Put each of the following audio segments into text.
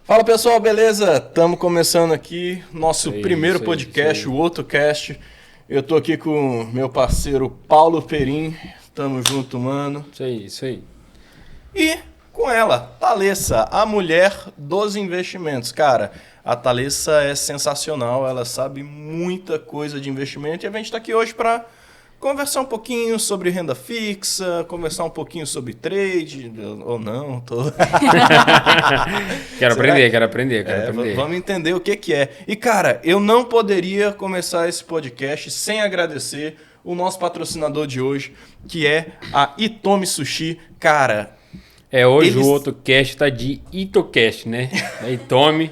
Fala pessoal, beleza? Estamos começando aqui nosso primeiro podcast, isso aí. o OtoCast. Eu tô aqui com meu parceiro Paulo Perim. Tamo junto, mano. Isso aí. E com ela, Thalessa, a mulher dos investimentos. Cara, a Thalessa é sensacional, ela sabe muita coisa de investimento e a gente tá aqui hoje para conversar um pouquinho sobre renda fixa, conversar um pouquinho sobre trade, ou não, tô... Quero Será? aprender. Vamos entender o que que é. E, cara, eu não poderia começar esse podcast sem agradecer o nosso patrocinador de hoje, que é a Itomi Sushi. Cara, Hoje eles- o outro cast tá de Itocast, né? É Itomi,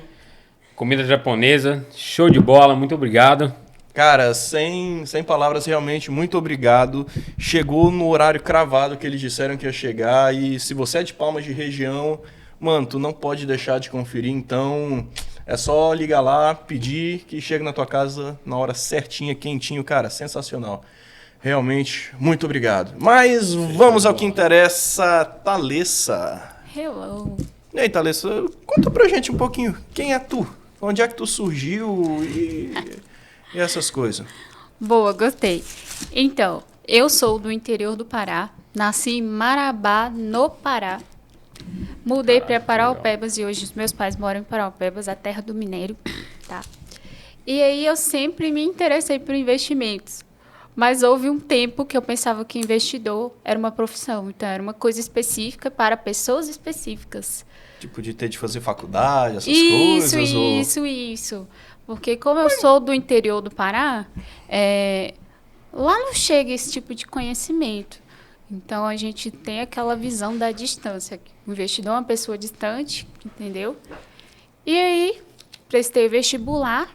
comida japonesa, show de bola, muito obrigado. Cara, sem palavras, realmente, muito obrigado. Chegou no horário cravado que eles disseram que ia chegar. E se você é de Palmas de região, mano, tu não pode deixar de conferir. Então, é só ligar lá, pedir que chega na tua casa na hora certinha, quentinho. Cara, sensacional. Realmente, muito obrigado. Mas vamos ao que interessa, Thalessa. Hello. E aí, Thalessa, conta pra gente um pouquinho. Quem é tu? Onde é que tu surgiu e essas coisas? Boa, gostei. Então, eu sou do interior do Pará. Nasci em Marabá, no Pará. Mudei para Paraupebas e hoje os meus pais moram em Paraupebas, a terra do minério, tá? E aí eu sempre me interessei por investimentos. Mas houve um tempo que eu pensava que investidor era uma profissão. Então, era uma coisa específica para pessoas específicas. Tipo, de ter de fazer faculdade, essas coisas? Isso. Porque como eu sou do interior do Pará, lá não chega esse tipo de conhecimento. Então, a gente tem aquela visão da distância. O investidor é uma pessoa distante, entendeu? E aí, prestei vestibular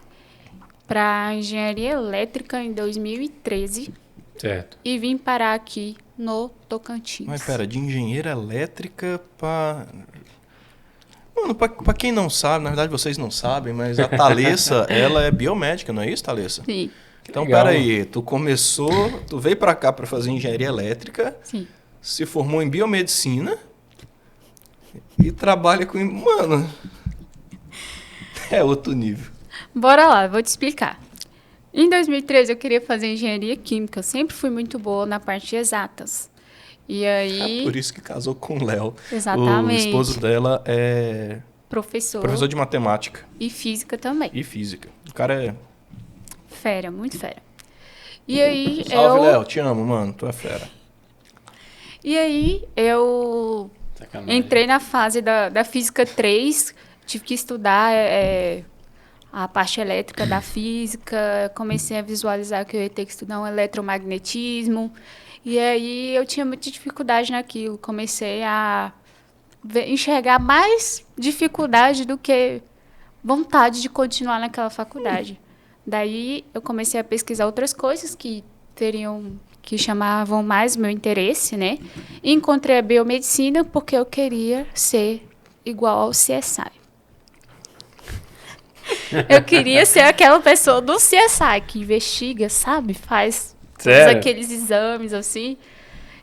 para engenharia elétrica em 2013 Certo. e vim parar aqui no Tocantins. Mas pera, de engenheira elétrica pra... Mano, pra quem não sabe, na verdade vocês não sabem, mas a Thalessa, ela é biomédica, não é isso, Thalessa? Sim, Então, legal. pera aí, tu veio pra cá pra fazer engenharia elétrica, sim. se formou em biomedicina e trabalha com... Mano, é outro nível. Bora lá, vou te explicar. Em 2013 eu queria fazer engenharia química. Eu sempre fui muito boa na parte de exatas. E aí, É por isso que casou com o Léo. Exatamente. O esposo dela é professor professor de matemática e física também. e física. O cara é... Fera, muito fera. E aí Salve, Léo. Te amo, mano. Tu é fera. eu Sacanagem. entrei na fase da física 3, tive que estudar a parte elétrica da física, comecei a visualizar que eu ia ter que estudar um eletromagnetismo, e aí eu tinha muita dificuldade naquilo, comecei a enxergar mais dificuldade do que vontade de continuar naquela faculdade. Daí eu comecei a pesquisar outras coisas que chamavam mais meu interesse, né? E encontrei a biomedicina porque eu queria ser igual ao CSI. Eu queria ser aquela pessoa do CSI que investiga, sabe? Faz todos Sério? aqueles exames assim.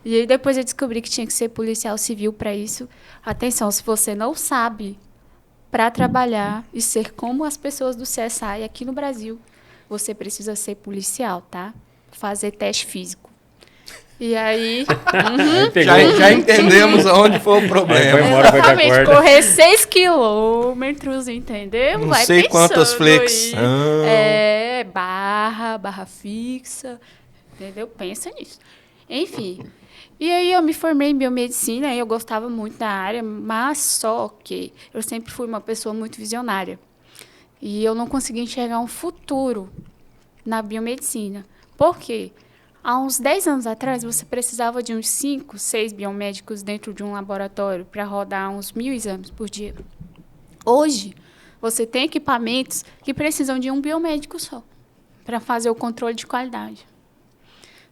E aí depois eu descobri que tinha que ser policial civil para isso. Atenção, se você não sabe, para trabalhar e ser como as pessoas do CSI aqui no Brasil, você precisa ser policial, tá? Fazer teste físico. E aí, Aí pegou. Já entendemos aonde foi o Aí problema. foi embora, foi com a exatamente, corda. correr 6 quilômetros, entendeu? Não Vai sei pensando quantas aí. flexão. Barra fixa, entendeu? Pensa nisso. Enfim, e aí eu me formei em biomedicina e eu gostava muito da área, mas só que eu sempre fui uma pessoa muito visionária. E eu não conseguia enxergar um futuro na biomedicina. Por quê? Há uns 10 anos atrás, você precisava de uns 5, 6 biomédicos dentro de um laboratório para rodar uns 1.000 exames por dia. Hoje, você tem equipamentos que precisam de um biomédico só para fazer o controle de qualidade.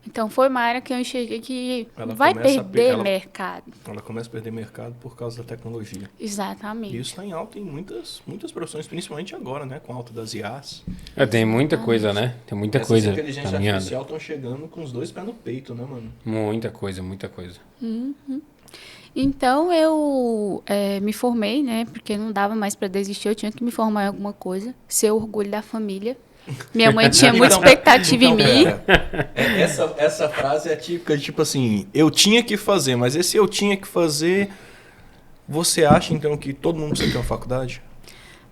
Então, foi uma área que eu enxerguei que Ela vai começa a perder mercado. Ela começa a perder mercado por causa da tecnologia. Exatamente. E isso está em alta em muitas profissões, principalmente agora, né? Com a alta das IAs. Tem muita coisa, né? Tem muita Essas coisa inteligências caminhando. artificiais estão chegando com os dois pés no peito, né, mano? Muita coisa. Então, eu me formei, né? Porque não dava mais para desistir, eu tinha que me formar em alguma coisa, ser o orgulho da família. Minha mãe tinha muita expectativa em mim. Pera, essa frase é típica de tipo assim, eu tinha que fazer, mas esse eu tinha que fazer, você acha então que todo mundo precisa ter uma faculdade?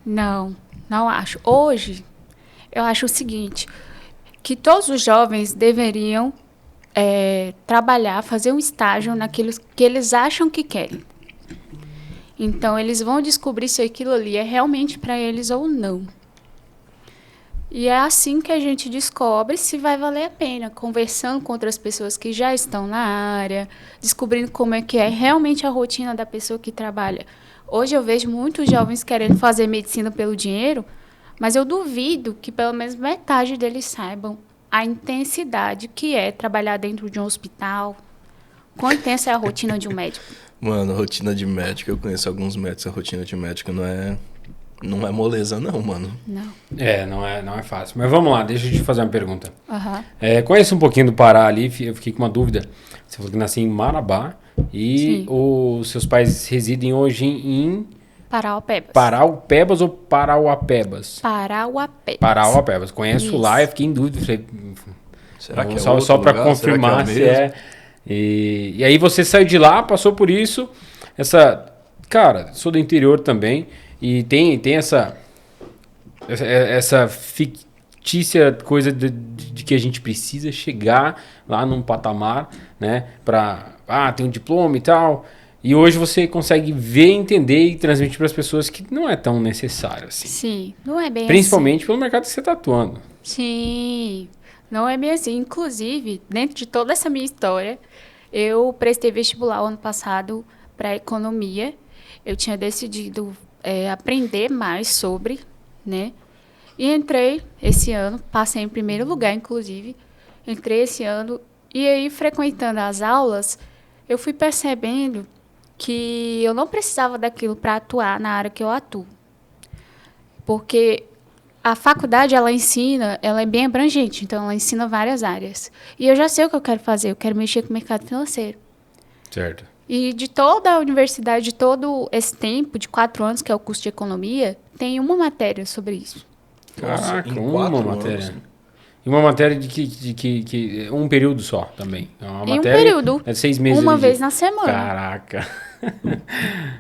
Não, não acho. Hoje, eu acho o seguinte, que todos os jovens deveriam trabalhar, fazer um estágio naquilo que eles acham que querem. Então, eles vão descobrir se aquilo ali é realmente para eles ou não. E é assim que a gente descobre se vai valer a pena, conversando com outras pessoas que já estão na área, descobrindo como é que é realmente a rotina da pessoa que trabalha. Hoje eu vejo muitos jovens querendo fazer medicina pelo dinheiro, mas eu duvido que pelo menos metade deles saibam a intensidade que é trabalhar dentro de um hospital. Quão intensa é a rotina de um médico? Mano, rotina de médico, eu conheço alguns médicos, a rotina de médico não é moleza não, mano. Não. Não é fácil. Mas vamos lá, deixa eu te fazer uma pergunta. Aham. Conhece um pouquinho do Pará ali, eu fiquei com uma dúvida. Você falou que nasceu em Marabá e Sim. os seus pais residem hoje em Parauapebas. Paraupebas ou Parauapebas? Parauapebas. Parauapebas. Conheço Isso. lá, eu fiquei em dúvida. Falei, Será que é só outro só para lugar? confirmar Será se que é o é. mesmo? E aí você saiu de lá, passou por isso. Cara, sou do interior também e tem essa fictícia coisa de que a gente precisa chegar lá num patamar, né? Ter um diploma e tal. E hoje você consegue ver, entender e transmitir para as pessoas que não é tão necessário assim. Sim, não é bem Principalmente pelo mercado que você está atuando. Sim, não é bem assim. Inclusive, dentro de toda essa minha história, eu prestei vestibular o ano passado para economia. Eu tinha decidido aprender mais sobre, né? E entrei esse ano, passei em primeiro lugar, inclusive. Entrei esse ano e aí, frequentando as aulas, eu fui percebendo que eu não precisava daquilo para atuar na área que eu atuo. Porque a faculdade, ela é bem abrangente, então ela ensina várias áreas. E eu já sei o que eu quero fazer, eu quero mexer com o mercado financeiro. Certo. E de toda a universidade, de todo esse tempo, de 4 anos, que é o curso de economia, tem uma matéria sobre isso. Caraca, em uma 4 matéria. anos. E uma matéria de que um período só também. É uma Em um matéria, período, é 6 meses. uma de- vez na semana. Caraca.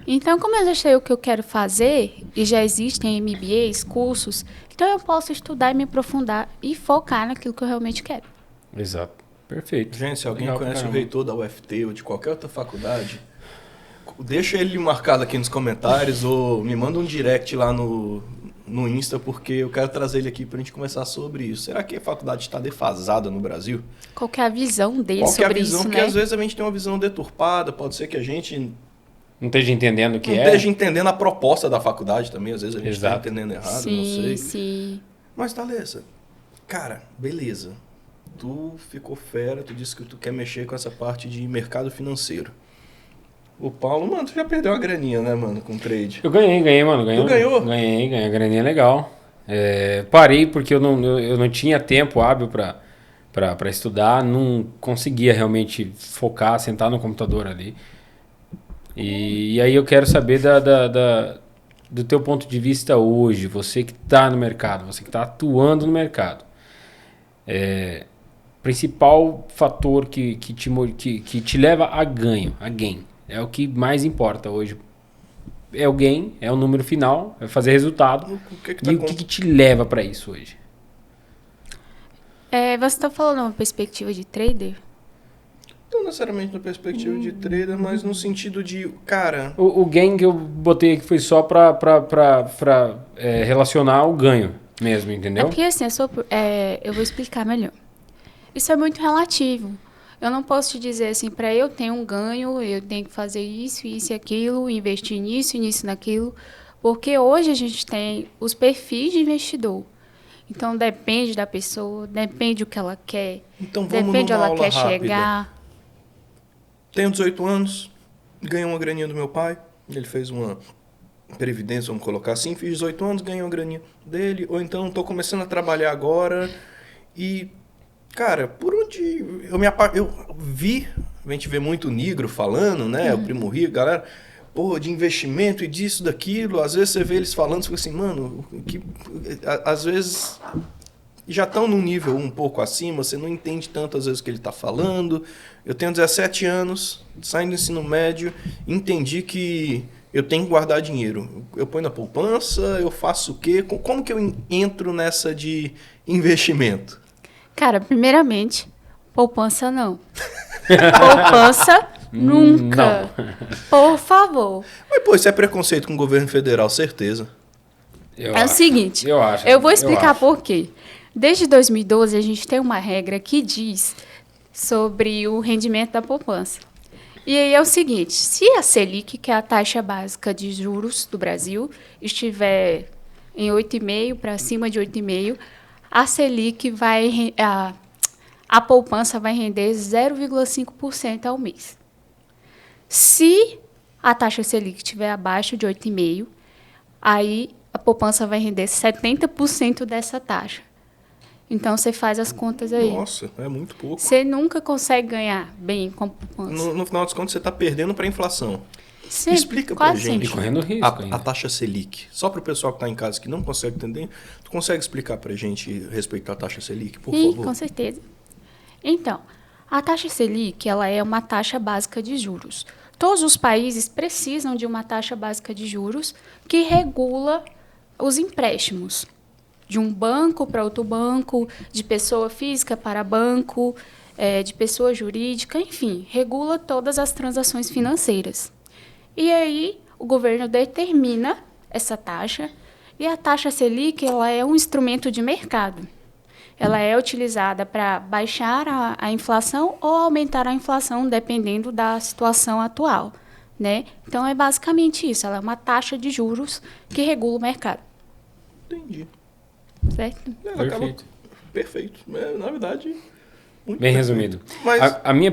Então, como eu já sei o que eu quero fazer, e já existem MBAs, cursos, então eu posso estudar e me aprofundar e focar naquilo que eu realmente quero. Exato. Perfeito. Gente, se alguém Legal pra conhece o caramba. reitor da UFT ou de qualquer outra faculdade, deixa ele marcado aqui nos comentários ou me manda um direct lá no Insta, porque eu quero trazer ele aqui pra gente conversar sobre isso. Será que a faculdade está defasada no Brasil? Qual que é a visão dele Qual que é a sobre visão? isso, Porque né? às vezes a gente tem uma visão deturpada, pode ser que a gente Não esteja entendendo o que não é. esteja entendendo a proposta da faculdade também, às vezes a gente está Exato. entendendo errado, não Sim, sei. sim. Mas Thalessa, cara, beleza. Tu ficou fera, tu disse que tu quer mexer com essa parte de mercado financeiro. O Paulo, mano, tu já perdeu uma graninha, né, mano, com trade. Eu ganhei, mano. Tu ganhou? Ganhei, a graninha legal. Parei porque eu não tinha tempo hábil para estudar, não conseguia realmente focar, sentar no computador ali. E aí eu quero saber do teu ponto de vista hoje, você que está no mercado, você que está atuando no mercado. Principal fator que te leva a ganho, a gain. É o que mais importa hoje. É o gain, é o número final, é fazer resultado. O que que tá E o que te leva para isso hoje? Você está falando uma perspectiva de trader? Não necessariamente na perspectiva de trader, mas no sentido de, cara, O gain que eu botei aqui foi só para relacionar o ganho mesmo, entendeu? É porque assim, eu vou explicar melhor. Isso é muito relativo. Eu não posso te dizer assim, para eu ter um ganho, eu tenho que fazer isso, isso e aquilo, investir nisso, nisso, naquilo. Porque hoje a gente tem os perfis de investidor. Então depende da pessoa, depende do que ela quer, então vamos depende numa onde ela aula quer rápida. chegar. Tenho 18 anos, ganhei uma graninha do meu pai, ele fez uma previdência, vamos colocar assim, fiz 18 anos, ganhei uma graninha dele, ou então estou começando a trabalhar agora e, cara, por onde eu vi a gente vê muito negro falando, né? O Primo Rico, galera, pô, de investimento e disso, daquilo. Às vezes você vê eles falando, você fica assim, mano, às vezes já estão num nível um pouco acima, você não entende tanto às vezes o que ele está falando. Eu tenho 17 anos, saindo do ensino médio, entendi que eu tenho que guardar dinheiro. Eu ponho na poupança, eu faço o quê? Como que eu entro nessa de investimento? Cara, primeiramente, poupança não. Poupança nunca. Por favor. Mas, pô, isso é preconceito com o governo federal, certeza. É o seguinte, eu vou explicar por quê. Desde 2012, a gente tem uma regra que diz sobre o rendimento da poupança. E aí é o seguinte, se a Selic, que é a taxa básica de juros do Brasil, estiver em 8,5% para cima de 8,5%, a Selic vai... A poupança vai render 0,5% ao mês. Se a taxa Selic estiver abaixo de 8,5%, aí a poupança vai render 70% dessa taxa. Então, você faz as contas aí. Nossa, é muito pouco. Você nunca consegue ganhar bem com poupança. No final das contas, você está perdendo para a inflação. Sempre, Explica para a gente correndo risco a taxa Selic. Só para o pessoal que está em casa que não consegue entender, tu consegue explicar para a gente a respeito da taxa Selic, por favor? Com certeza. Então, a taxa Selic, ela é uma taxa básica de juros. Todos os países precisam de uma taxa básica de juros que regula os empréstimos. De um banco para outro banco, de pessoa física para banco, de pessoa jurídica, enfim, regula todas as transações financeiras. E aí, o governo determina essa taxa, e a taxa Selic ela é um instrumento de mercado. Ela é utilizada para baixar a inflação ou aumentar a inflação, dependendo da situação atual, né? Então, é basicamente isso. Ela é uma taxa de juros que regula o mercado. Entendi. Certo? Perfeito. Perfeito. Na verdade, muito bem perfeito. resumido. Mas, A minha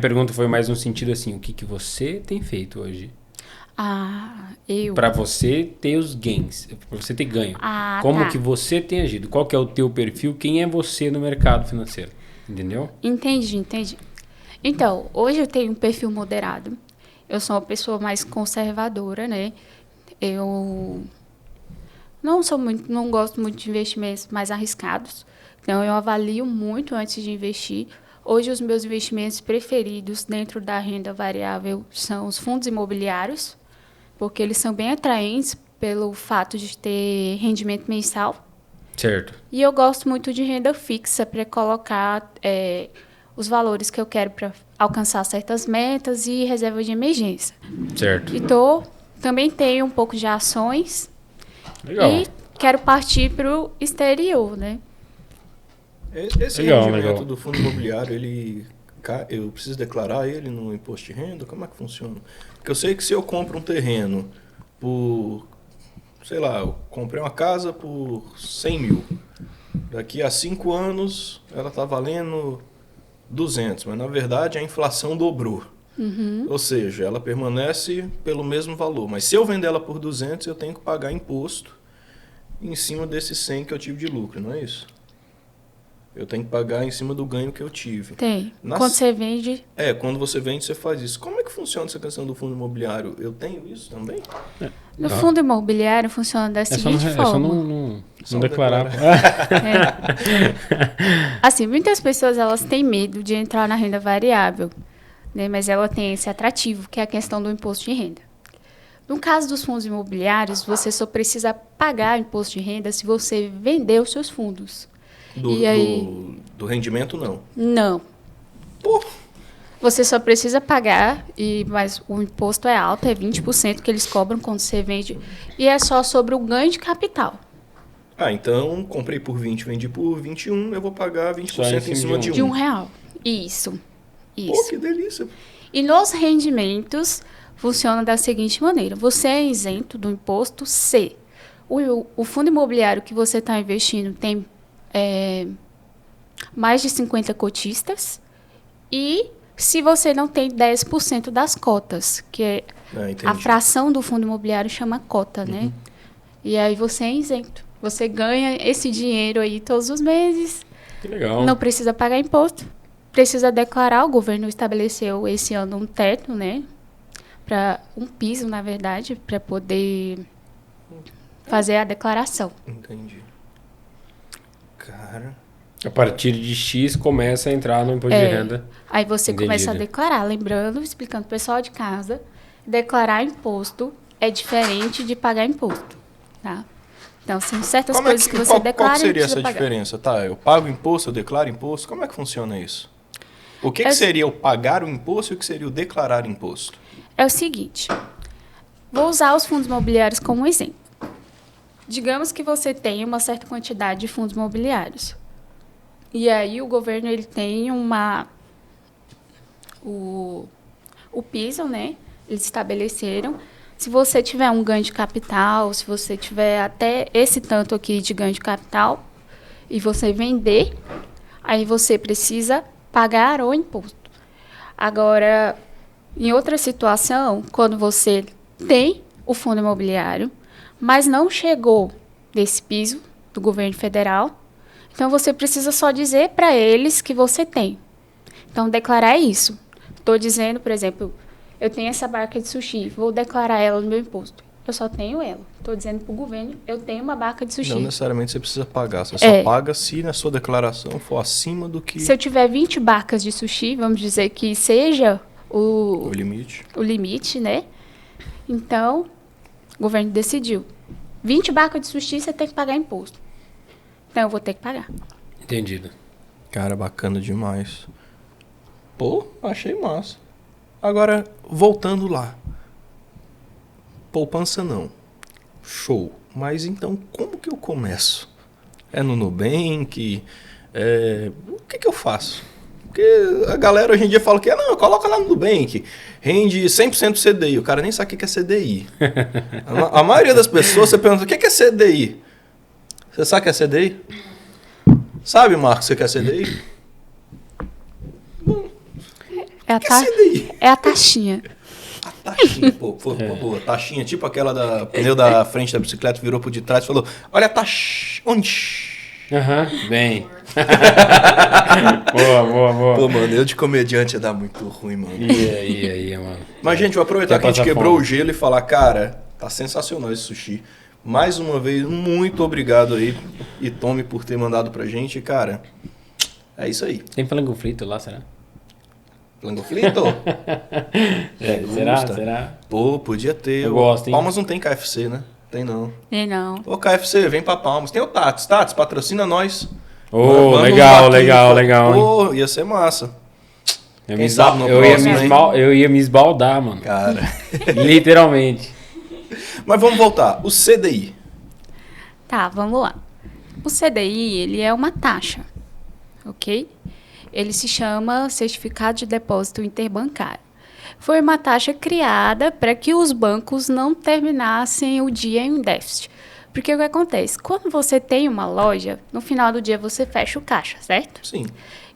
pergunta foi mais no sentido assim, o que você tem feito hoje? Para você ter os gains, para você ter ganho. Como que você tem agido? Qual que é o teu perfil? Quem é você no mercado financeiro? Entendeu? Entendi. Então, hoje eu tenho um perfil moderado. Eu sou uma pessoa mais conservadora, né? Eu não gosto muito de investimentos mais arriscados. Então, eu avalio muito antes de investir. Hoje, os meus investimentos preferidos dentro da renda variável são os fundos imobiliários, porque eles são bem atraentes pelo fato de ter rendimento mensal. Certo. E eu gosto muito de renda fixa para colocar os valores que eu quero para alcançar certas metas e reserva de emergência. Certo. Então, também tenho um pouco de ações. Legal. E quero partir para o exterior, né? Esse rendimento do fundo imobiliário, eu preciso declarar ele no imposto de renda? Como é que funciona? Porque eu sei que se eu compro um terreno por, sei lá, eu comprei uma casa por 100 mil. Daqui a 5 anos ela está valendo 200, mas na verdade a inflação dobrou. Uhum. Ou seja, ela permanece pelo mesmo valor. Mas se eu vender ela por 200, eu tenho que pagar imposto em cima desses 100 que eu tive de lucro, não é isso? Eu tenho que pagar em cima do ganho que eu tive. Tem. Quando você vende... Quando você vende, você faz isso. Como é que funciona essa questão do fundo imobiliário? Eu tenho isso também? No fundo imobiliário funciona da seguinte forma. É só não declarar. Assim, muitas pessoas elas têm medo de entrar na renda variável, né? Mas ela tem esse atrativo, que é a questão do imposto de renda. No caso dos fundos imobiliários, você só precisa pagar imposto de renda se você vender os seus fundos. Do rendimento, não? Não. Pô. Você só precisa pagar, mas o imposto é alto, é 20% que eles cobram quando você vende, e é só sobre o ganho de capital. Então, comprei por 20, vendi por 21, eu vou pagar 20% em cima de De R$1. Isso. Pô, que delícia. E nos rendimentos, funciona da seguinte maneira. Você é isento do imposto se o fundo imobiliário que você está investindo tem mais de 50 cotistas e se você não tem 10% das cotas, que é a fração do fundo imobiliário chama cota, né? E aí você é isento. Você ganha esse dinheiro aí todos os meses. Que legal. Não precisa pagar imposto. precisa declarar, o governo estabeleceu esse ano um teto, né? Um piso, na verdade, para poder fazer a declaração. Entendi. Cara... A partir de X começa a entrar no imposto de renda. Aí você Entendido. começa a declarar, lembrando, explicando pro pessoal de casa, declarar imposto é diferente de pagar imposto, tá? Então, são certas coisas que você declara qual e seria precisa essa pagar. diferença? Tá, eu pago imposto, eu declaro imposto. Como é que funciona isso? O que seria o pagar o imposto e o que seria o declarar imposto? É o seguinte, vou usar os fundos imobiliários como exemplo. Digamos que você tem uma certa quantidade de fundos imobiliários. E aí o governo ele tem o piso, né? Eles estabeleceram. Se você tiver um ganho de capital, se você tiver até esse tanto aqui de ganho de capital e você vender, aí você precisa pagar o imposto. Agora, em outra situação, quando você tem o fundo imobiliário, mas não chegou desse piso do governo federal, então você precisa só dizer para eles que você tem. Então, declarar isso. Estou dizendo, por exemplo, eu tenho essa barca de sushi, vou declarar ela no meu imposto. Eu só tenho ela. Estou dizendo para o governo, eu tenho uma barca de sushi. Não necessariamente você precisa pagar, você só paga se na sua declaração for acima do que... Se eu tiver 20 barcas de sushi, vamos dizer que seja o limite. O limite, né? Então, o governo decidiu. 20 barcas de sushi, você tem que pagar imposto. Então, eu vou ter que pagar. Entendido. Cara, bacana demais. Pô, achei massa. Agora, voltando lá. Poupança não. Show. Mas então, como que eu começo? É no Nubank? O que eu faço? Porque a galera hoje em dia fala que não, coloca lá no Nubank. Rende 100% CDI. O cara nem sabe o que é CDI. A maioria das pessoas, você pergunta, o que é CDI? Você sabe o que é CDI? Sabe, Marcos, você quer CDI? É CDI? É a taxinha. A taxinha, pô, boa. Taxinha, tipo aquela da pneu da frente da bicicleta virou por de trás e falou, olha a taxa, onde? Bem. Boa. Pô, mano, eu de comediante ia dar muito ruim, mano. E aí, mano? Mas, gente, vou aproveitar que a gente quebrou o gelo e falar, cara, tá sensacional esse sushi. Mais uma vez, muito obrigado aí, e Tommy, por ter mandado pra gente. Cara, é isso aí. Tem frango frito lá, será? Frango frito? Será? Pô, podia ter. Eu gosto, hein? Palmas não tem KFC, né? Tem não. Tem não. Ô, KFC, vem pra Palmas. Tem o Tats. Tats, patrocina nós. Ô, Manda legal, uns hein? Pô, ia ser massa. Eu ia me esbaldar, mano. Cara. Literalmente. Mas vamos voltar. O CDI. Tá, vamos lá. O CDI, ele é uma taxa, ok? Ele se chama Certificado de Depósito Interbancário. Foi uma taxa criada para que os bancos não terminassem o dia em déficit. Porque o que acontece? Quando você tem uma loja, no final do dia você fecha o caixa, certo? Sim.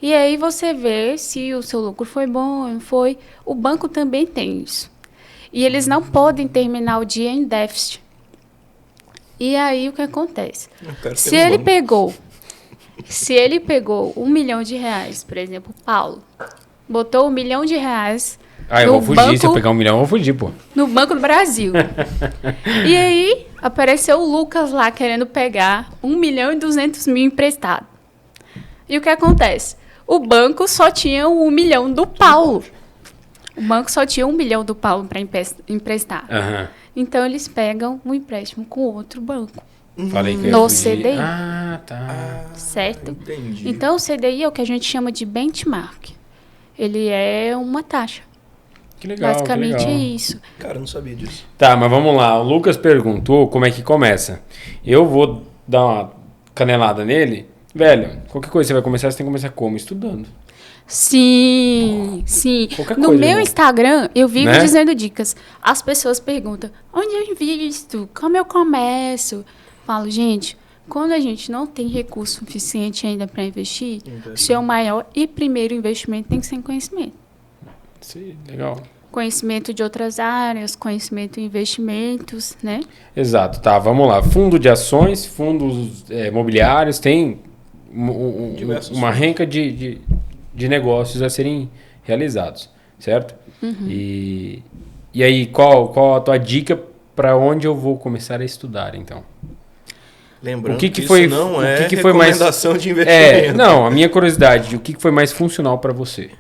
E aí você vê se o seu lucro foi bom, não foi. O banco também tem isso. E eles não podem terminar o dia em déficit. E aí o que acontece? Se ele pegou R$1 milhão, por exemplo, o Paulo botou R$1 milhão eu vou fugir, banco, se eu pegar R$1 milhão, eu vou fugir, pô. No Banco do Brasil. E aí apareceu o Lucas lá querendo pegar R$1.200.000 emprestado. E o que acontece? O banco só tinha o R$1 milhão do Paulo. O banco só tinha R$1 milhão do Paulo para emprestar. Então eles pegam um empréstimo com outro banco. Falei que no CDI. Ah, tá. Certo? Entendi. Então o CDI é o que a gente chama de benchmark. Ele é uma taxa. Que legal. Basicamente que legal. é isso. Cara, eu não sabia disso. Tá, mas vamos lá. O Lucas perguntou como é que começa. Eu vou dar uma canelada nele. Velho, qualquer coisa você vai começar, você tem que começar como? Estudando. Sim. No coisa, meu Instagram, eu vivo né? dizendo dicas. As pessoas perguntam, onde eu invisto? Como eu começo? Falo, gente, quando a gente não tem recurso suficiente ainda para investir, o seu maior e primeiro investimento tem que ser em conhecimento. Sim, legal. Conhecimento de outras áreas, conhecimento em investimentos, né? Exato, tá, vamos lá. Fundo de ações, fundos imobiliários, tem uma renca de de negócios a serem realizados, certo? E aí, qual a tua dica para onde eu vou começar a estudar, então? Lembrando O que isso foi, não o é que foi mais recomendação de investimento. não, a minha curiosidade, o que foi mais funcional para você?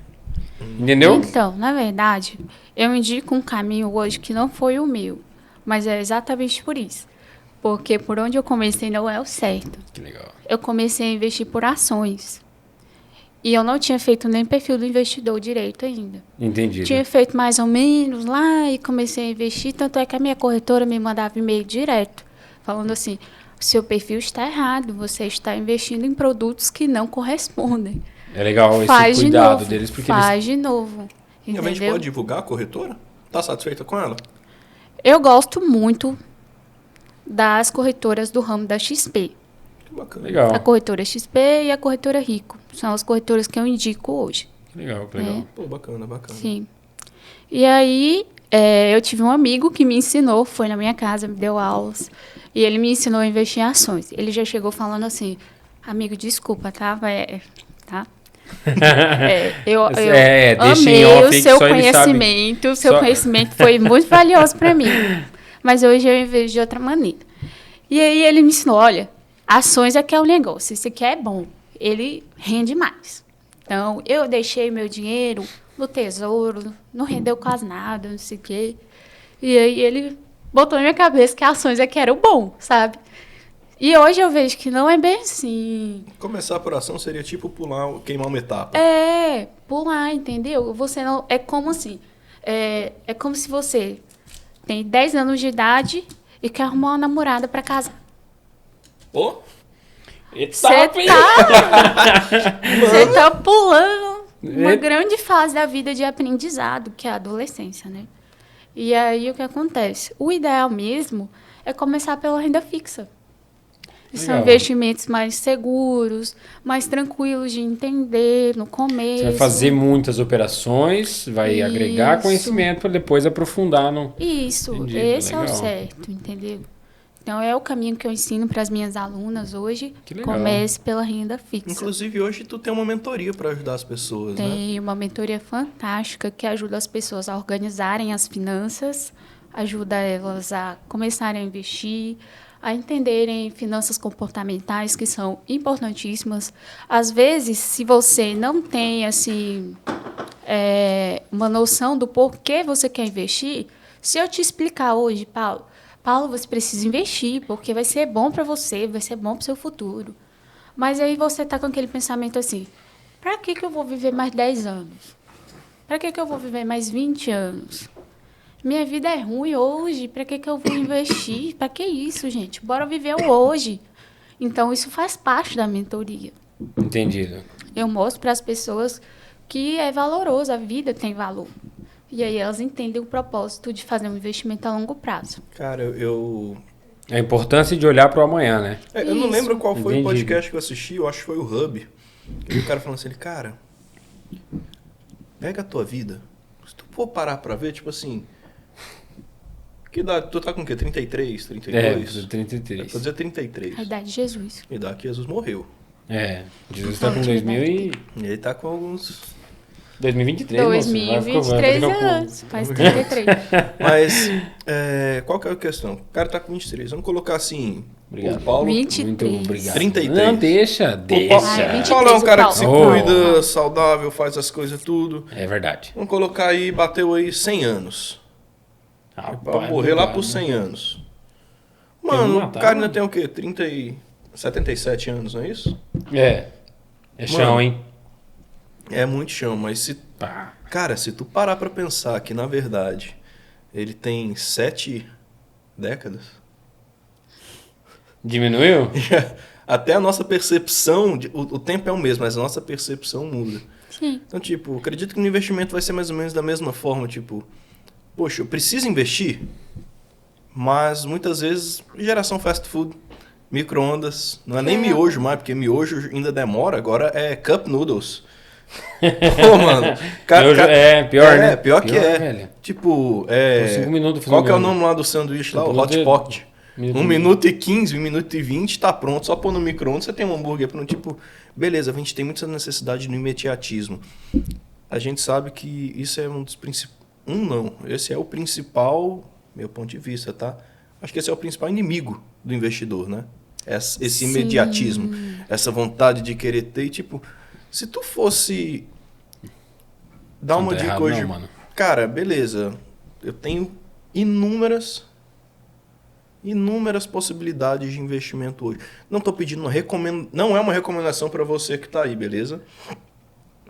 Entendeu? Então, na verdade, eu indico um caminho hoje que não foi o meu, mas é exatamente por isso. Porque por onde eu comecei não é o certo. Que legal. Eu comecei a investir por ações. E eu não tinha feito nem perfil do investidor direito ainda. Entendido. Tinha feito mais ou menos lá e comecei a investir. Tanto é que a minha corretora me mandava e-mail direto, falando assim, seu perfil está errado, você está investindo em produtos que não correspondem. É legal esse Faz de cuidado novo, deles, porque faz de novo. E a gente Entendeu? pode divulgar a corretora? Tá satisfeita com ela? Eu gosto muito das corretoras do ramo da XP. Que bacana. Legal, A corretora XP e a corretora Rico. São as corretoras que eu indico hoje. que legal, que legal. Pô, bacana, bacana. Sim. E aí, eu tive um amigo que me ensinou, foi na minha casa, me deu aulas. E ele me ensinou a investir em ações. Ele já chegou falando assim, amigo, desculpa, tá? Tá? Eu deixa em amei off o aí que seu só ele sabe. conhecimento. O seu Só- conhecimento foi muito valioso para mim. Mas hoje eu vejo de outra maneira. E aí ele me ensinou, olha, ações é que é o negócio. Isso aqui é bom. Ele rende mais. Então, eu deixei meu dinheiro no tesouro, não rendeu quase nada, não sei o quê. E aí ele botou na minha cabeça que ações é que era o bom, sabe? E hoje eu vejo que não é bem assim. Começar por ação seria tipo queimar uma etapa. Pular, entendeu? Você não. É como assim. É como se você tem 10 anos de idade e quer arrumar uma namorada pra casar. Pô, Você tá pulando uma grande fase da vida de aprendizado, que é a adolescência, né? E aí o que acontece? O ideal mesmo é começar pela renda fixa. E são Legal. investimentos mais seguros, mais tranquilos de entender no começo. Você vai fazer muitas operações, vai agregar Isso. conhecimento para depois aprofundar no... Isso, Entendi, esse é o legal. certo, entendeu? Então é o caminho que eu ensino para as minhas alunas hoje. Que legal. Comece pela renda fixa. inclusive hoje tu tem uma mentoria para ajudar as pessoas, né? Tem uma mentoria fantástica que ajuda as pessoas a organizarem as finanças, ajuda elas a começarem a investir, a entenderem finanças comportamentais que são importantíssimas. Às vezes, se você não tem assim uma noção do porquê você quer investir, se eu te explicar hoje, Paulo, você precisa investir porque vai ser bom para você, vai ser bom para o seu futuro. Mas aí você está com aquele pensamento assim, para que eu vou viver mais 10 anos? Para que eu vou viver mais 20 anos? Minha vida é ruim hoje, para que eu vou investir? Para que isso, gente? Bora viver o hoje. Então, isso faz parte da mentoria. Entendido. Eu mostro para as pessoas que é valoroso, a vida tem valor. E aí elas entendem o propósito de fazer um investimento a longo prazo. Cara, eu A importância de olhar para o amanhã, né? eu não Isso. lembro qual foi Entendi. o podcast que eu assisti, eu acho que foi o Hub. E o cara falando assim, cara, pega a tua vida. Se tu for parar pra ver, tipo assim, que idade? Tu tá com o quê? 33, 32? 33. Vou dizer 33. A idade de Jesus. A idade que Jesus morreu. Jesus está com 2000 e... E ele tá com alguns... 2023, moço. Vai ficar- 2023 vai ficar com- anos, faz 33. Mas, qual que é a questão? O cara tá com 23. Vamos colocar assim, Obrigado. o Paulo... 23. Muito obrigado. 33. Não, deixa. O Paulo, Ah, é 23, Paulo é um cara que se Paulo. cuida, saudável, faz as coisas tudo. É verdade. Vamos colocar aí, bateu aí 100 anos. Pra Rapaz, morrer lá obrigado. por 100 anos. me Mano, matar, o cara ainda mano. tem o quê? 77 anos, não é isso? É chão, Mano. hein? É muito chão, mas se... Pá. Cara, se tu parar pra pensar que, na verdade, ele tem 7 décadas... Diminuiu? Até a nossa percepção... O tempo é o mesmo, mas a nossa percepção muda. Sim. Então, tipo, acredito que no investimento vai ser mais ou menos da mesma forma, tipo... Poxa, eu preciso investir, mas muitas vezes geração fast food, micro-ondas, não é nem miojo mais, porque miojo ainda demora, agora é cup noodles. Pô, mano. Pior, né? Pior que é. Velho. Tipo, Por 5 minutos qual que é o fazendo nome lá do sanduíche lá? O Tempo Hot de- Pocket. Minuto 1 e minuto e 15, 1 minuto e 20 tá pronto. Só pôr no micro-ondas, você tem um hambúrguer pronto. Tipo, beleza, a gente tem muita necessidade do imediatismo. A gente sabe que isso é um dos principais... Esse é o principal, meu ponto de vista, tá? Acho que esse é o principal inimigo do investidor, né? Esse Sim. imediatismo, essa vontade de querer ter. Tipo, se tu fosse dar Não uma tá dica errado hoje... não, mano. Cara, beleza. Eu tenho inúmeras possibilidades de investimento hoje. Não estou pedindo não é uma recomendação para você que está aí, beleza?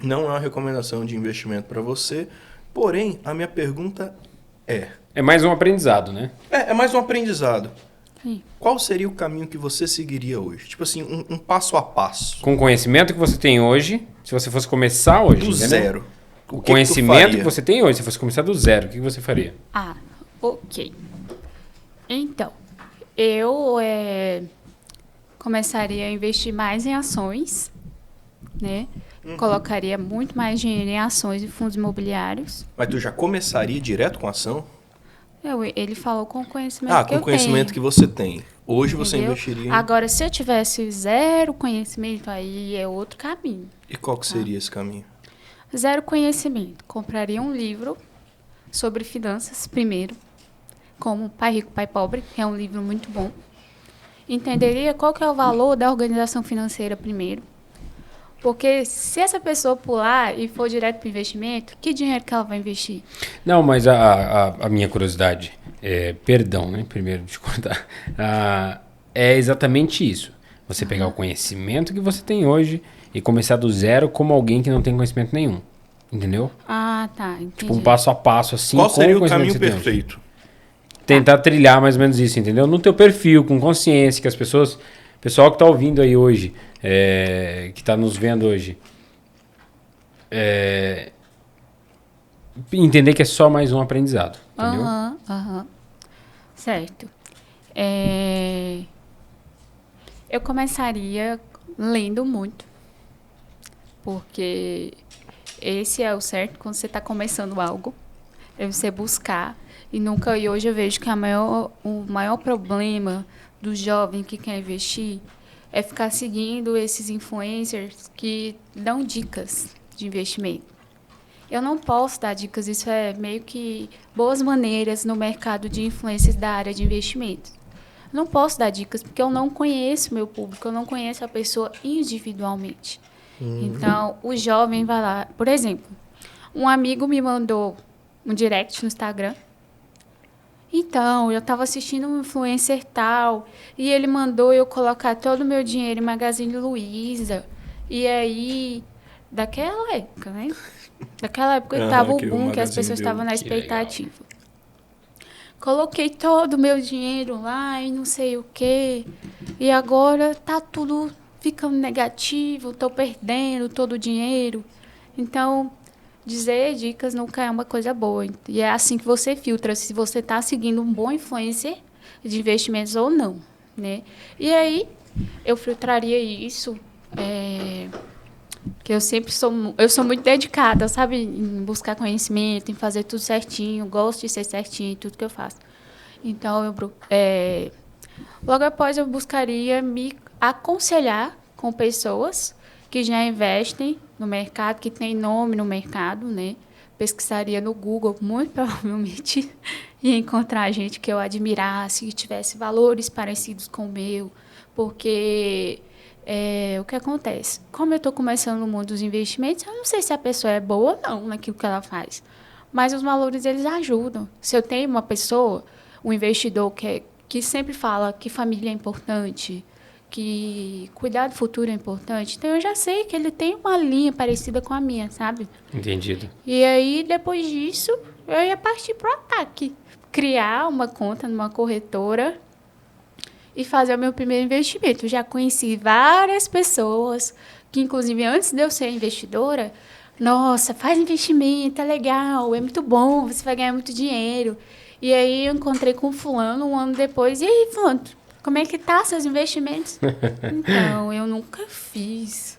Não é uma recomendação de investimento para você. Porém, a minha pergunta é... É mais um aprendizado, né? É mais um aprendizado. Sim. Qual seria o caminho que você seguiria hoje? Tipo assim, um passo a passo. Com o conhecimento que você tem hoje, se você fosse começar hoje, Do entendeu? zero. O que conhecimento tu que faria? você tem hoje, se fosse começar do zero, o que você faria? Ah, ok. Então, eu começaria a investir mais em ações, né? Colocaria muito mais dinheiro em ações e fundos imobiliários. Mas tu já começaria direto com ação? Ele falou com o conhecimento que Com eu o conhecimento tenho. que você tem. Hoje você Entendeu? investiria em... Agora, se eu tivesse zero conhecimento, aí é outro caminho. E qual que seria esse caminho? Zero conhecimento. Compraria um livro sobre finanças primeiro, como Pai Rico, Pai Pobre, que é um livro muito bom. Entenderia qual que é o valor da organização financeira primeiro. Porque se essa pessoa pular e for direto para o investimento, que dinheiro que ela vai investir? Não, mas a minha curiosidade, perdão, né? Primeiro de cortar, é exatamente isso. Você pegar o conhecimento que você tem hoje e começar do zero como alguém que não tem conhecimento nenhum. Entendeu? Ah, tá, entendi. Tipo, um passo a passo, assim, Qual com seria o conhecimento caminho que você tem hoje. perfeito? Tentar trilhar mais ou menos isso, entendeu? No teu perfil, com consciência, que as pessoas... Pessoal que está ouvindo aí hoje, que está nos vendo hoje, entender que é só mais um aprendizado, entendeu? Aham. Certo. Eu começaria lendo muito, porque esse é o certo quando você está começando algo, é você buscar. E hoje eu vejo que o maior problema do jovem que quer investir é ficar seguindo esses influencers que dão dicas de investimento. Eu não posso dar dicas, isso é meio que boas maneiras no mercado de influências da área de investimentos. Eu não posso dar dicas porque eu não conheço o meu público, eu não conheço a pessoa individualmente. Então, o jovem vai lá... Por exemplo, um amigo me mandou um direct no Instagram. Então, eu estava assistindo um influencer tal, e ele mandou eu colocar todo o meu dinheiro em Magazine Luiza. E aí, daquela época, né? Daquela época estava o que o boom, que as Magazine pessoas deu. estavam na Que expectativa. Coloquei todo o meu dinheiro lá e não sei o quê. E agora tá tudo ficando negativo, estou perdendo todo o dinheiro. Então, dizer dicas nunca é uma coisa boa. E é assim que você filtra se você está seguindo um bom influencer de investimentos ou não, né? E aí, eu filtraria isso, que eu sou muito dedicada, sabe? Em buscar conhecimento, em fazer tudo certinho, gosto de ser certinho em tudo que eu faço. Então, logo após eu buscaria me aconselhar com pessoas que já investem no mercado, que tem nome no mercado, né? Pesquisaria no Google, muito provavelmente, e encontrar gente que eu admirasse, que tivesse valores parecidos com o meu, porque o que acontece? Como eu estou começando no mundo dos investimentos, eu não sei se a pessoa é boa ou não naquilo que ela faz, mas os valores, eles ajudam. Se eu tenho uma pessoa, um investidor que sempre fala que família é importante, que cuidar do futuro é importante, então eu já sei que ele tem uma linha parecida com a minha, sabe? Entendido. E aí, depois disso, eu ia partir para o ataque. Criar uma conta numa corretora e fazer o meu primeiro investimento. Eu já conheci várias pessoas que, inclusive, antes de eu ser investidora, nossa, faz investimento, é legal, é muito bom, você vai ganhar muito dinheiro. E aí, eu encontrei com fulano um ano depois. E aí, fulano, como é que tá seus investimentos? Então, eu nunca fiz.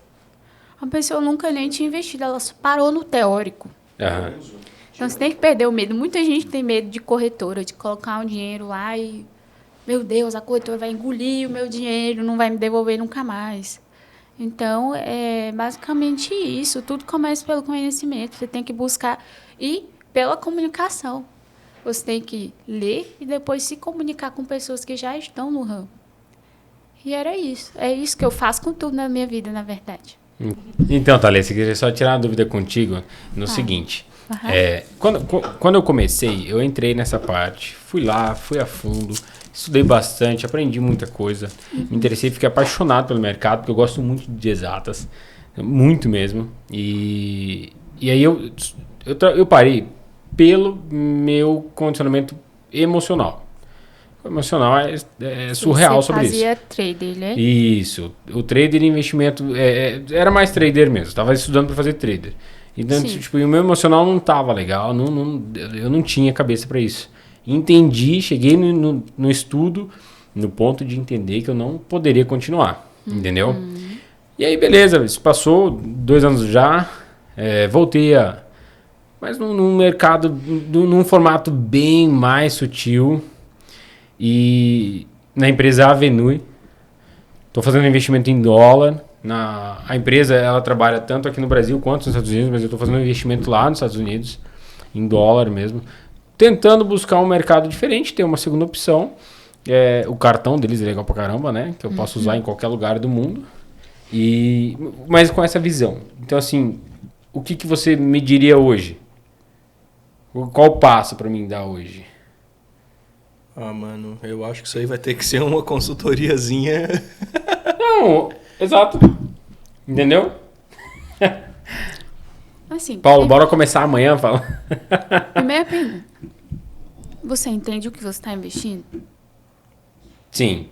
A pessoa nunca nem tinha investido, ela só parou no teórico. Aham. Então, você tem que perder o medo. Muita gente tem medo de corretora, de colocar um dinheiro lá e meu Deus, a corretora vai engolir o meu dinheiro, não vai me devolver nunca mais. Então, é basicamente isso. Tudo começa pelo conhecimento. Você tem que buscar e pela comunicação. Você tem que ler e depois se comunicar com pessoas que já estão no ramo. E era isso. É isso que eu faço com tudo na minha vida, na verdade. Então, Thalessa, eu queria só tirar uma dúvida contigo no seguinte. Quando eu comecei, eu entrei nessa parte, fui lá, fui a fundo, estudei bastante, aprendi muita coisa, me interessei, fiquei apaixonado pelo mercado, porque eu gosto muito de exatas, muito mesmo. E aí eu parei pelo meu condicionamento emocional. O emocional é surreal sobre isso. Você fazia trader, né? Isso. O trader e investimento era mais trader mesmo. Estava estudando para fazer trader. Então, tipo, o meu emocional não estava legal. Eu não tinha cabeça para isso. Entendi, cheguei no estudo, no ponto de entender que eu não poderia continuar. Entendeu? E aí, beleza. Isso passou 2 anos já. Voltei mas num mercado, num formato bem mais sutil. E na empresa Avenue, estou fazendo investimento em dólar. A empresa ela trabalha tanto aqui no Brasil quanto nos Estados Unidos, mas eu estou fazendo um investimento lá nos Estados Unidos, em dólar mesmo. Tentando buscar um mercado diferente, ter uma segunda opção. O cartão deles é legal pra caramba, né? Que eu posso usar em qualquer lugar do mundo. Mas com essa visão. Então, assim, o que você me diria hoje? Qual o passo para mim dar hoje? Ah, mano, eu acho que isso aí vai ter que ser uma consultoriazinha. Não, exato. Entendeu? Assim, Paulo, bora começar amanhã, fala. primeira pergunta. Você entende o que você está investindo? Sim.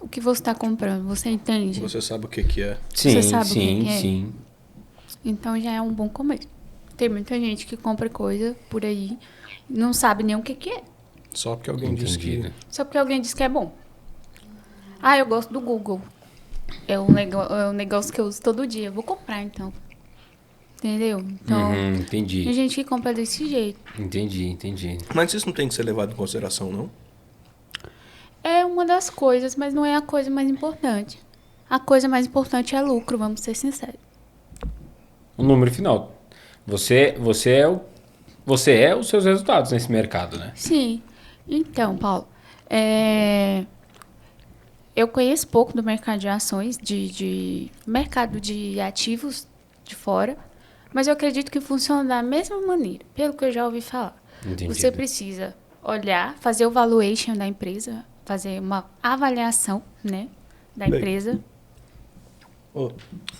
O que você está comprando? Você entende? Você sabe o que que é. Sim, Você sabe sim, o que é? sim. Então já é um bom começo. Tem muita gente que compra coisa por aí e não sabe nem o que que é. Só porque alguém disse que... Entendido. Só porque alguém diz que é bom. Eu gosto do Google. É um negócio que eu uso todo dia. Eu vou comprar, então. Entendeu? Então, tem Entendi. gente que compra desse jeito. Entendi. Mas isso não tem que ser levado em consideração, não? É uma das coisas, mas não é a coisa mais importante. A coisa mais importante é lucro, vamos ser sinceros. O número final. Você é os seus resultados nesse mercado, né? Sim. Então, Paulo, eu conheço pouco do mercado de ações, de mercado de ativos de fora, mas eu acredito que funciona da mesma maneira, pelo que eu já ouvi falar. Entendido. Você precisa olhar, fazer o valuation da empresa, fazer uma avaliação, né, da Bem. empresa, Ô,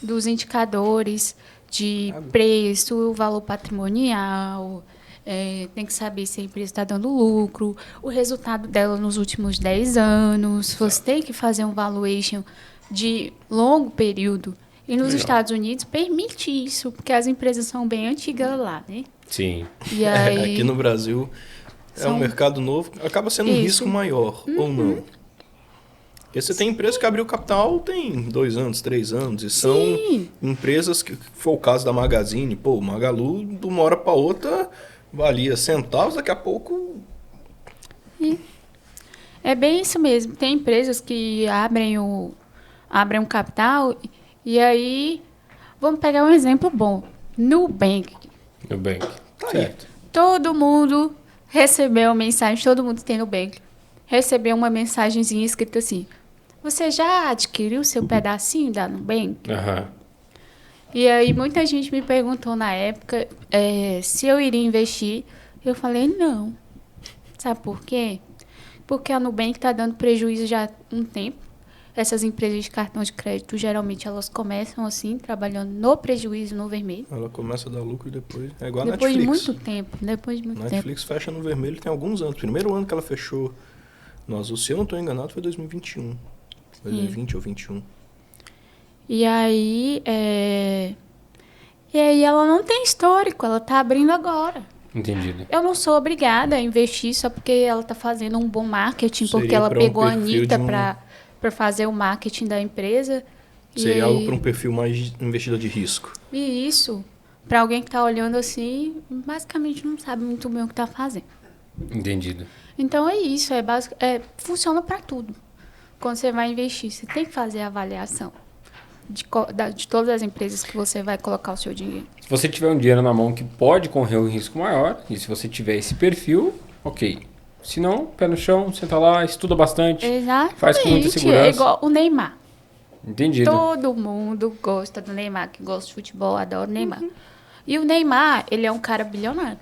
dos indicadores de preço, valor patrimonial, tem que saber se a empresa está dando lucro, o resultado dela nos últimos 10 anos. Você tem que fazer um valuation de longo período. E nos Estados Unidos permite isso, porque as empresas são bem antigas lá, né? Sim. E aí, aqui no Brasil é um São- mercado novo, acaba sendo um Isso. risco maior, ou não? Porque você tem empresa que abriu capital tem 2 anos, 3 anos, e são Sim. empresas que foi o caso da Magazine, o Magalu, de uma hora para outra, valia centavos, daqui a pouco... é bem isso mesmo. Tem empresas que abrem um capital e aí, vamos pegar um exemplo bom. Nubank. Nubank. Tá aí. Certo. Todo mundo recebeu uma mensagem, todo mundo tem Nubank. Recebeu uma mensagenzinha escrita assim: você já adquiriu seu pedacinho da Nubank? Aham. E aí muita gente me perguntou na época se eu iria investir. Eu falei não. Sabe por quê? Porque a Nubank está dando prejuízo já há um tempo. Essas empresas de cartão de crédito, geralmente, elas começam assim, trabalhando no prejuízo, no vermelho. Ela começa a dar lucro e depois... É igual a Depois de Netflix. muito tempo. Netflix fecha no vermelho tem alguns anos. O primeiro ano que ela fechou no azul, se eu não estou enganado, foi 2021. 2020 ou 21. E aí ela não tem histórico, ela tá abrindo agora. Entendido. Eu não sou obrigada a investir só porque ela tá fazendo um bom marketing, Seria porque ela pra um pegou a perfil Anitta de um- para fazer o marketing da empresa. Seria algo para um perfil mais investidor de risco. E isso, para alguém que tá olhando assim, basicamente não sabe muito bem o que tá fazendo. Entendido. Então é isso, funciona para tudo. Quando você vai investir, você tem que fazer a avaliação de todas as empresas que você vai colocar o seu dinheiro. Se você tiver um dinheiro na mão que pode correr um risco maior, e se você tiver esse perfil, ok. Se não, pé no chão, senta lá, estuda bastante, Exatamente. faz com muita segurança. É igual o Neymar. Entendido. Todo mundo gosta do Neymar, que gosta de futebol, adora o Neymar. E o Neymar, ele é um cara bilionário.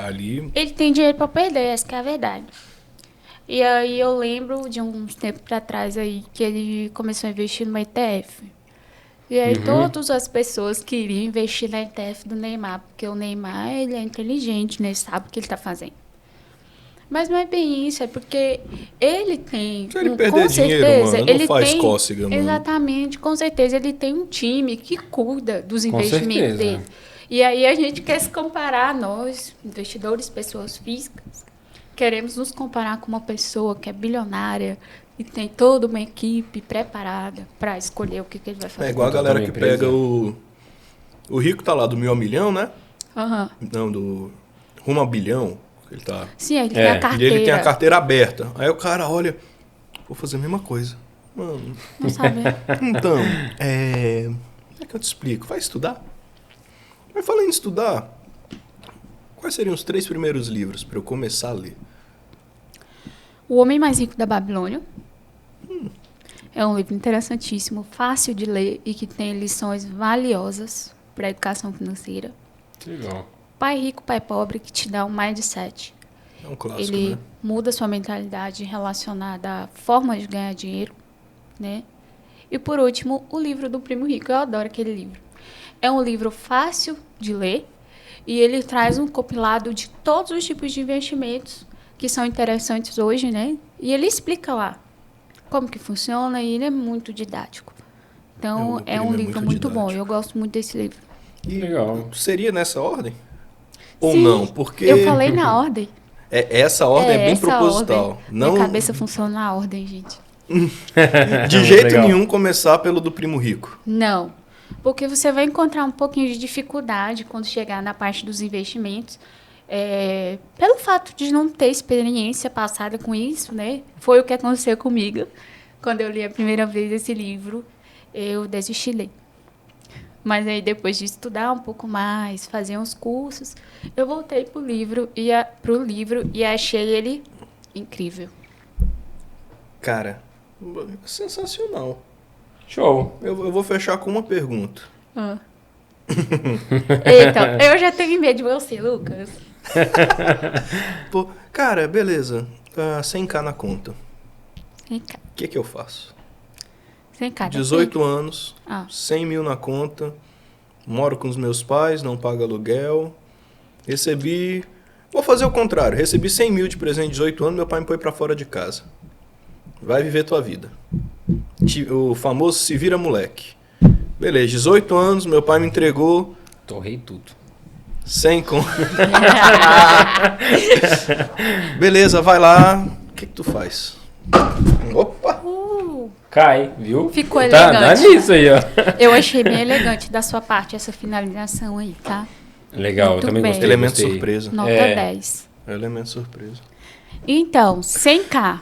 Ali. Ele tem dinheiro para perder, essa que é a verdade. E aí eu lembro de uns tempos para trás aí que ele começou a investir no ETF. E aí todas as pessoas queriam investir na ETF do Neymar, porque o Neymar, ele é inteligente, né? Ele sabe o que ele está fazendo. Mas não é bem isso, é porque ele tem... Se ele perder dinheiro, mano, não faz cócega, mano. Exatamente, com certeza ele tem um time que cuida dos investimentos certeza. dele. E aí a gente quer se comparar, nós, investidores, pessoas físicas, queremos nos comparar com uma pessoa que é bilionária e tem toda uma equipe preparada para escolher o que ele vai fazer. É igual a galera que pega o rico tá lá do 1.000 ao milhão, né? Uhum. Não, do rumo ao bilhão. Ele tá... Sim, ele tem a E carteira. ele tem a carteira aberta. Aí o cara olha, vou fazer a mesma coisa. Mano, Não sabe? então, como é que eu te explico? Vai estudar? Mas falando em estudar, quais seriam os 3 primeiros livros para eu começar a ler? O Homem Mais Rico da Babilônia. É um livro interessantíssimo, fácil de ler e que tem lições valiosas para a educação financeira. Legal. Pai Rico, Pai Pobre, que te dá um mindset. É um clássico, Ele né? muda sua mentalidade relacionada à forma de ganhar dinheiro, né? E por último, o livro do Primo Rico. Eu adoro aquele livro. É um livro fácil de ler e ele traz um compilado de todos os tipos de investimentos que são interessantes hoje, né? E ele explica lá como que funciona e ele é muito didático. Então, O é um Primo é livro muito muito bom. didático. Eu gosto muito desse livro. E Legal. seria nessa ordem? Ou Sim, não? Porque eu falei na ordem. essa ordem é bem essa proposital. ordem. Não, Minha cabeça funciona na ordem, gente. de jeito Legal. nenhum começar pelo do Primo Rico. Não, porque você vai encontrar um pouquinho de dificuldade quando chegar na parte dos investimentos. Pelo fato de não ter experiência passada com isso, né? Foi o que aconteceu comigo. Quando eu li a primeira vez esse livro, eu desisti de ler. Mas aí, depois de estudar um pouco mais, fazer uns cursos, eu voltei pro livro e achei ele incrível. Cara, sensacional. Show. Eu vou fechar com uma pergunta. Então, eu já tenho medo de você, Lucas. Pô, cara, beleza. 100k na conta. Vem cá. O que eu faço? Vem cá. 18 anos, Ah. 100 mil na conta, moro com os meus pais, não pago aluguel, recebi... Vou fazer o contrário, recebi 100 mil de presente de 18 anos, meu pai me põe pra fora de casa. Vai viver tua vida. O famoso se vira moleque. Beleza, 18 anos, meu pai me entregou Torrei tudo. 100 com... Beleza, vai lá, o que tu faz? Opa! Cai, viu? Ficou Tá elegante. nisso aí, ó. Eu achei bem elegante da sua parte essa finalização aí, tá? Legal, Muito eu também bem. gostei. Elemento gostei. surpresa. Nota É. 10. Elemento surpresa. Então, 100k.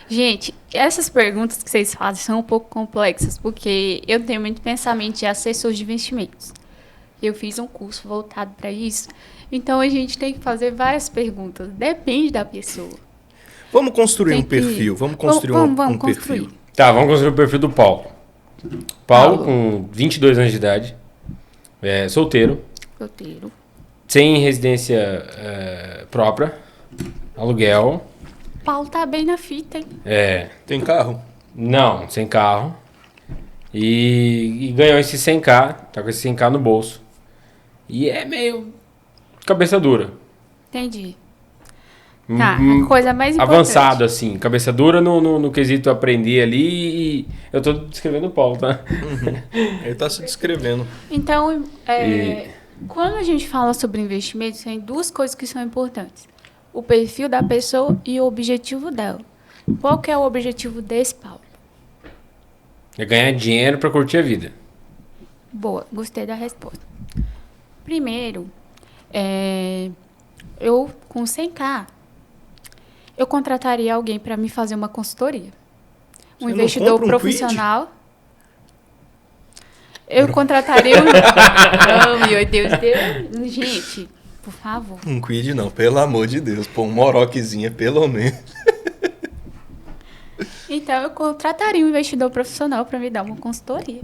Gente, essas perguntas que vocês fazem são um pouco complexas, porque eu tenho muito pensamento de assessor de investimentos. Eu fiz um curso voltado para isso. Então, a gente tem que fazer várias perguntas. Depende da pessoa. Vamos construir Tem um que- perfil. Vamos construir Vamos um construir. perfil. Tá, vamos construir o perfil do Paulo. Paulo, Paulo. com 22 anos de idade, solteiro, Roteiro. sem residência própria, aluguel, Paulo tá bem na fita, hein? Tem carro? não, sem carro, e ganhou esse 100k, tá com esse 100k no bolso. E é meio cabeça dura. Entendi. Tá, Hum, a coisa mais importante. Avançado, assim, cabeça dura no quesito aprender ali, e eu tô descrevendo o Paulo, tá? Ele tá se descrevendo. Então, quando a gente fala sobre investimentos, tem duas coisas que são importantes. O perfil da pessoa e o objetivo dela. Qual que é o objetivo desse, Paulo? É ganhar dinheiro pra curtir a vida. Boa, gostei da resposta. Primeiro, eu, com 100k, eu contrataria alguém para me fazer uma consultoria. Um Você investidor não compra um profissional. Eu contrataria um... Oh, meu Deus. Gente, por favor. Um quid não, pelo amor de Deus. Pô, um moroquezinha, pelo menos. Então, eu contrataria um investidor profissional para me dar uma consultoria.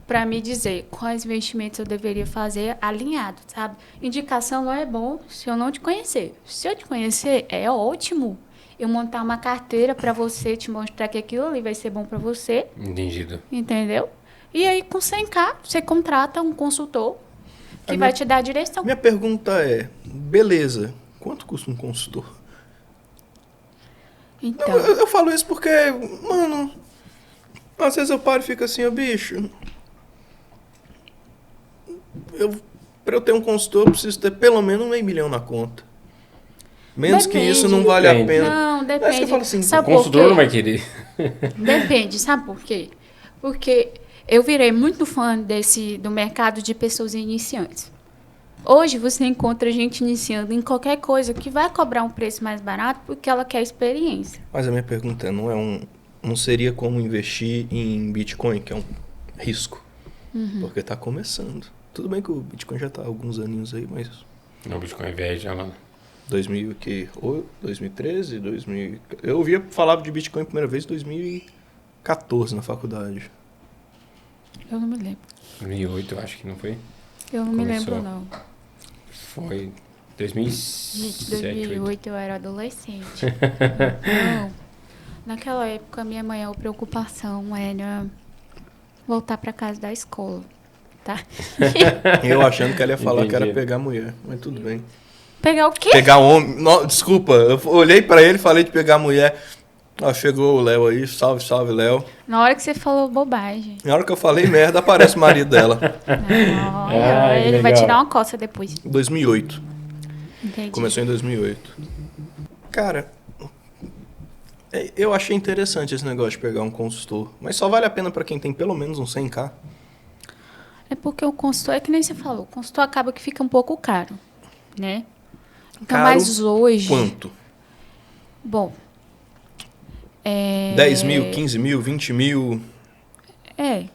Para me dizer quais investimentos eu deveria fazer alinhado, sabe? Indicação não é bom se eu não te conhecer. Se eu te conhecer, é ótimo. Eu montar uma carteira para você, te mostrar que aquilo ali vai ser bom para você. Entendido. Entendeu? E aí, com 100k, você contrata um consultor que vai te dar a direção. Minha pergunta é, beleza, quanto custa um consultor? Então, Eu falo isso porque, mano, às vezes eu paro e fico assim, ô bicho, pra eu ter um consultor, eu preciso ter pelo menos $500 mil na conta. Menos que isso não vale a Depende. pena. não, Mas que eu depende. falo assim, Sabe O por consultor quê? não vai querer. Depende, sabe por quê? Porque eu virei muito fã do mercado de pessoas iniciantes. Hoje você encontra gente iniciando em qualquer coisa que vai cobrar um preço mais barato porque ela quer experiência. Mas a minha pergunta é, não seria como investir em Bitcoin, que é um risco? Porque tá começando. Tudo bem que o Bitcoin já tá há alguns aninhos aí, mas Não, Bitcoin inveja, ela... 2013, 2000... Eu ouvia falar de Bitcoin a primeira vez em 2014 na faculdade. Eu não me lembro. 2008, eu acho que não foi? Eu não me Começou. lembro, não. Foi Gente, 2007, 2008 eu era adolescente. Não. Naquela época, minha maior preocupação era voltar para casa da escola, tá? Eu achando que ela ia falar que era Entendi. pegar mulher, mas tudo bem. Pegar o quê? Pegar homem... desculpa, eu olhei pra ele e falei de pegar mulher. Ó, chegou o Léo aí, salve, salve, Léo. Na hora que você falou bobagem. Na hora que eu falei merda, aparece o marido dela. Não, ele vai legal. tirar uma coça depois. 2008. Entendi. Começou em 2008. Cara, eu achei interessante esse negócio de pegar um consultor. Mas só vale a pena pra quem tem pelo menos uns 100k. É porque o consultor, é que nem você falou, o consultor acaba que fica um pouco caro, né? Então, Caro mas hoje... Quanto? Bom... 10 mil, 15 mil, 20 mil, É.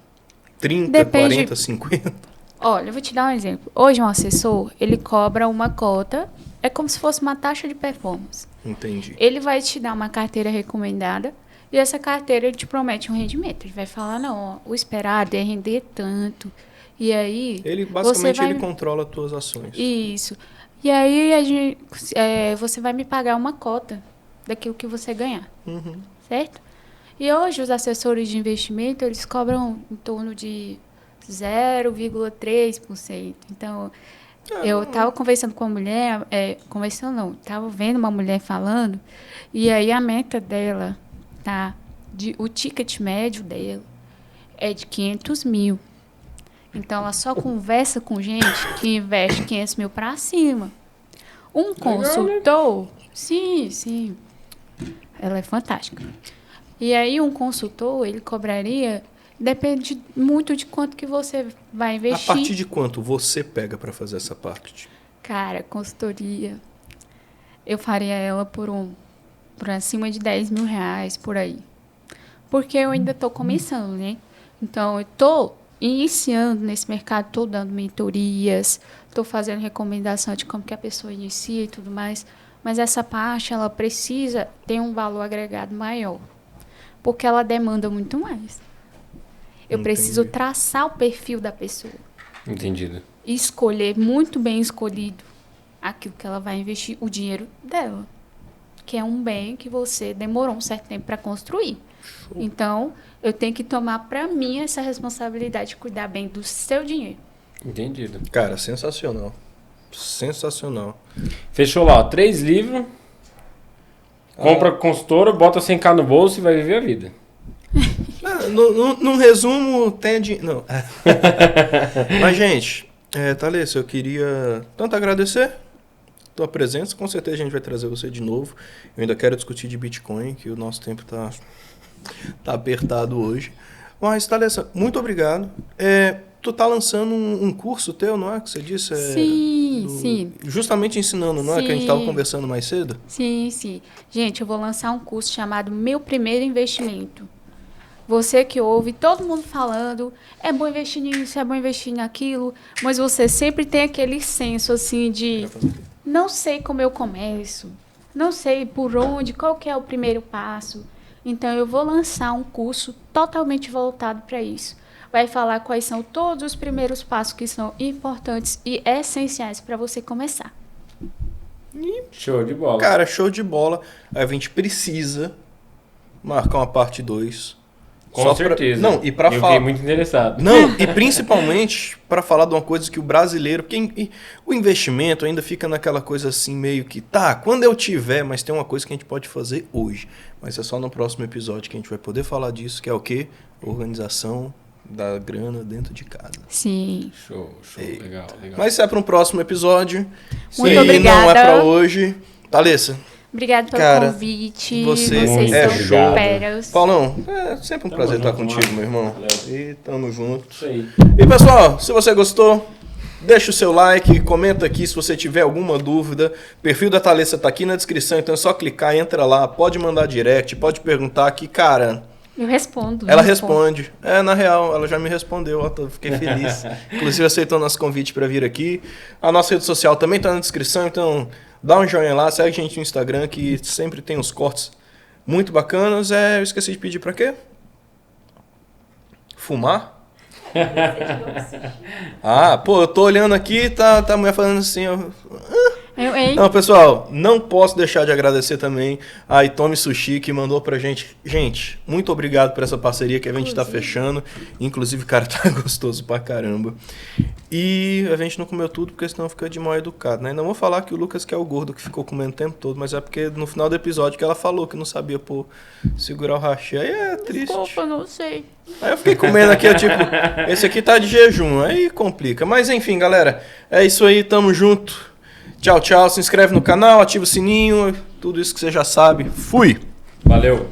30, Depende. 40, 50? Olha, eu vou te dar um exemplo. Hoje, um assessor, ele cobra uma cota, é como se fosse uma taxa de performance. Entendi. Ele vai te dar uma carteira recomendada e essa carteira ele te promete um rendimento. Ele vai falar, não, ó, o esperado é render tanto. E aí... Ele, basicamente, você vai... ele controla as tuas ações. Isso. E aí, você vai me pagar uma cota daquilo que você ganhar. Uhum. Certo? E hoje os assessores de investimento, eles cobram em torno de 0,3%. Então, eu estava conversando com uma mulher, estava vendo uma mulher falando, e aí a meta dela, tá? O ticket médio dela é de 500 mil. Então, ela só conversa com gente que investe 500 mil para cima. Um consultor, sim. Ela é fantástica. E aí, um consultor, ele cobraria... Depende muito de quanto que você vai A investir. partir de quanto você pega pra fazer essa parte? Cara, consultoria... Eu faria ela por acima de 10 mil reais, por aí. Porque eu ainda estou começando, né? Então, eu estou iniciando nesse mercado, estou dando mentorias, estou fazendo recomendação de como que a pessoa inicia e tudo mais. Mas essa parte, ela precisa ter um valor agregado maior. Porque ela demanda muito mais. Eu preciso traçar o perfil da pessoa. Entendido. E escolher muito bem escolhido aquilo que ela vai investir, o dinheiro dela. Que é um bem que você demorou um certo tempo para construir. Show. Então, eu tenho que tomar para mim essa responsabilidade de cuidar bem do seu dinheiro. Entendido. Cara, sensacional. Sensacional. Fechou lá, ó, 3 livros. Compra consultora, bota 100k no bolso e vai viver a vida. Num resumo, tem dinheiro. Não. Mas, gente, Thalessa, eu queria tanto agradecer tua presença. Com certeza a gente vai trazer você de novo. Eu ainda quero discutir de Bitcoin, que o nosso tempo tá apertado hoje. Mas, Thalessa, muito obrigado. tu tá lançando um curso teu, não é? Que você disse? Sim. Justamente ensinando, não é? Que a gente tava conversando mais cedo. Sim. Gente, eu vou lançar um curso chamado Meu Primeiro Investimento. Você que ouve todo mundo falando, é bom investir nisso, é bom investir naquilo, mas você sempre tem aquele senso assim de não sei como eu começo, não sei por onde, qual que é o primeiro passo. Então eu vou lançar um curso totalmente voltado para isso. Vai falar quais são todos os primeiros passos que são importantes e essenciais para você começar. Show de bola. Cara, show de bola. A gente precisa marcar uma parte 2. Com certeza. Não, e para Eu falar. fiquei muito interessado. Não, e principalmente para falar de uma coisa que o brasileiro, porque o investimento ainda fica naquela coisa assim meio que, tá, quando eu tiver, mas tem uma coisa que a gente pode fazer hoje. Mas é só no próximo episódio que a gente vai poder falar disso, que é o quê? Organização da grana dentro de casa. Sim. Show, legal. Mas isso é para um próximo episódio. Muito e obrigada. não é para hoje. Thalessa, Obrigada pelo cara, convite. você Vocês é são show. feras. Paulão, é sempre um Tamo prazer estar junto, contigo, mano. meu irmão. Valeu. E tamo junto. Isso aí. E pessoal, se você gostou, deixa o seu like, comenta aqui se você tiver alguma dúvida. O perfil da Thalessa tá aqui na descrição, então é só clicar, entra lá, pode mandar direct, pode perguntar que, cara, Eu respondo. ela eu respondo. responde. Na real, ela já me respondeu, ó, fiquei feliz. Inclusive aceitou nosso convite para vir aqui. A nossa rede social também tá na descrição, então dá um joinha lá, segue a gente no Instagram que sempre tem uns cortes muito bacanas. Eu esqueci de pedir para quê? Fumar? Eu tô olhando aqui, tá a mulher falando assim, ó. Hein? Não, pessoal, não posso deixar de agradecer também a Itomi Sushi que mandou pra gente. Gente, muito obrigado por essa parceria que a gente tá fechando. Inclusive, cara, tá gostoso pra caramba. E a gente não comeu tudo porque senão fica de mal educado, né? Não vou falar que o Lucas que é o gordo que ficou comendo o tempo todo, mas é porque no final do episódio que ela falou que não sabia, segurar o hashi. Aí é triste. Desculpa, não sei. Aí eu fiquei comendo aqui, esse aqui tá de jejum, aí complica. Mas enfim, galera, é isso aí, tamo junto. Tchau, tchau. Se inscreve no canal, ativa o sininho, tudo isso que você já sabe. Fui! Valeu.